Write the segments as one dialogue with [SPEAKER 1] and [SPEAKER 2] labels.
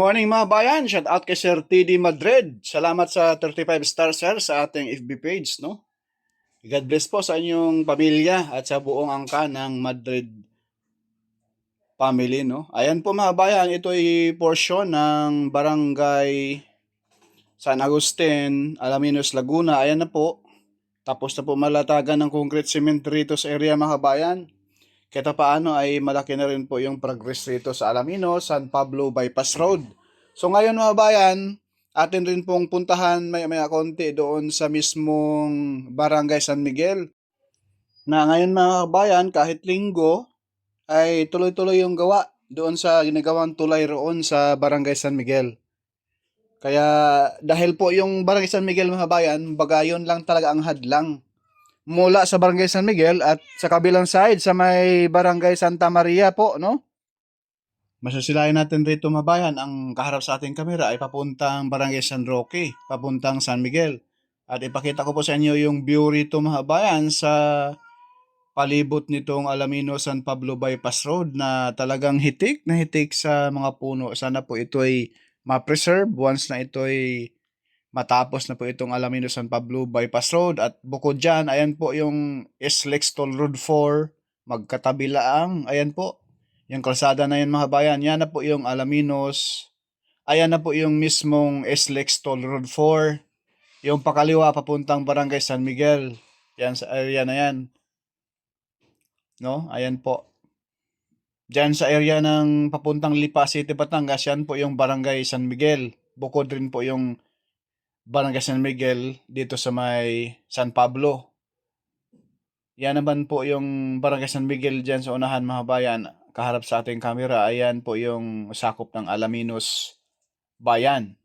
[SPEAKER 1] Morning mga bayan, shout out kay Sir TD Madrid. Salamat sa 35 star sir sa ating FB page, no? God bless po sa inyong pamilya at sa buong angka ng Madrid family, no? Ayan po mga bayan, ito ay portion ng Barangay San Agustin, Alaminos, Laguna. Ayan na po. Tapos na po malatagan ng concrete cement rito sa area mga bayan. Kahit paano ay malaki na rin po yung progress rito sa Alaminos, San Pablo Bypass Road. So ngayon mga bayan, atin rin pong puntahan may konti doon sa mismong Barangay San Miguel. Na ngayon mga bayan, kahit linggo, ay tuloy-tuloy yung gawa doon sa ginagawang tulay roon sa Barangay San Miguel. Kaya dahil po yung Barangay San Miguel mga bayan, bagayon lang talaga ang hadlang mula sa Barangay San Miguel at sa kabilang side sa may Barangay Santa Maria po, no? Masasilayan natin rito mga bayan, ang kaharap sa ating kamera ay papuntang Barangay San Roque, papuntang San Miguel. At ipakita ko po sa inyo yung view rito mga bayan sa palibot nitong Alaminos San Pablo Bypass Road na talagang hitik na hitik sa mga puno. Sana po ito ay ma-preserve once na ito ay matapos na po itong Alaminos San Pablo Bypass Road. At bukod dyan, ayan po yung SLEX Toll Road 4, magkatabi lang. Ayan po, yung kalsada na yun mga bayan. Yan na po yung Alaminos. Ayan na po yung mismong SLEX Toll Road 4. Yung pakaliwa papuntang Barangay San Miguel. Yan sa area na yan. No? Ayan po. Diyan sa area ng papuntang Lipa City, Batangas, yan po yung Barangay San Miguel. Bukod rin po yung Barangay San Miguel dito sa may San Pablo. Yan naman po yung Barangay San Miguel dyan sa unahan mga bayan. Kaharap sa ating camera, ayan po yung sakop ng Alaminos Bayan.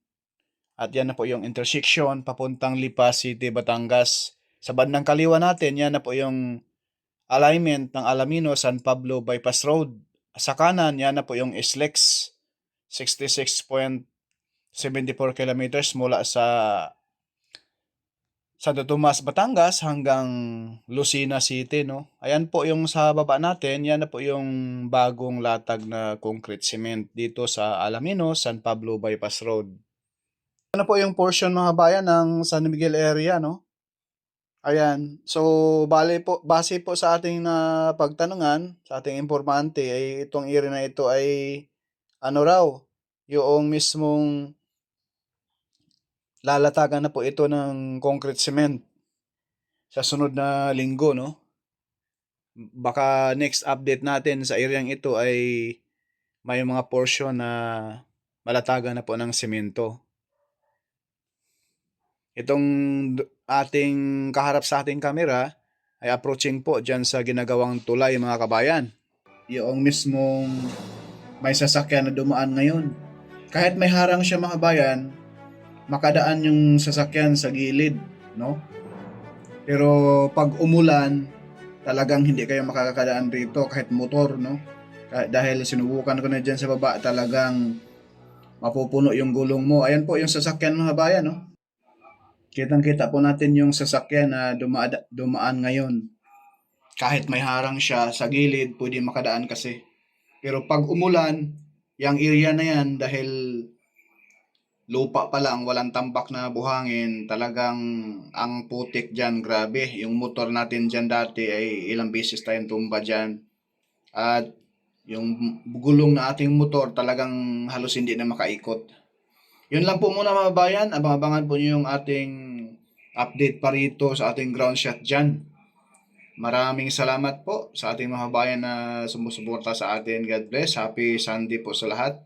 [SPEAKER 1] At yan na po yung intersection papuntang Lipa City, Batangas. Sa bandang kaliwa natin, yan na po yung alignment ng Alaminos San Pablo Bypass Road. Sa kanan, yan na po yung SLEX 66.74 kilometers mula sa Santo Tomas, Batangas hanggang Lucena City, no? Ayan po yung sa baba natin, yan na po yung bagong latag na concrete cement dito sa Alaminos San Pablo Bypass Road. Ano po yung portion mga bayan ng San Miguel area, no? Ayan. So, base po sa ating pagtanungan, sa ating informante, ay itong area na ito ay ano raw, yung mismong lalatagan na po ito ng concrete cement sa sunod na linggo, no? Baka next update natin sa areang ito ay may mga portion na malatagan na po ng semento. Itong ating kaharap sa ating camera ay approaching po dyan sa ginagawang tulay mga kabayan. Yung mismong may sasakyan na dumaan ngayon. Kahit may harang siya mga bayan, makadaan yung sasakyan sa gilid, no? Pero pag umulan, talagang hindi kayo makakadaan rito kahit motor, no? Dahil sinubukan ko na dyan sa baba, talagang mapupuno yung gulong mo. Ayan po yung sasakyan mga bayan, no? Kitang-kita po natin yung sasakyan na dumaan ngayon. Kahit may harang siya sa gilid, pwede makadaan kasi. Pero pag umulan, yung area na yan, dahil lupa pa lang, walang tambak na buhangin, talagang ang putik dyan, grabe. Yung motor natin dyan dati ay ilang beses tayong tumba dyan. At yung gulong na ating motor talagang halos hindi na makaikot. Yun lang po muna mga bayan. Abang-abangan po nyo yung ating update pa rito sa ating ground shot dyan. Maraming salamat po sa ating mga bayan na sumusuporta sa atin. God bless. Happy Sunday po sa lahat.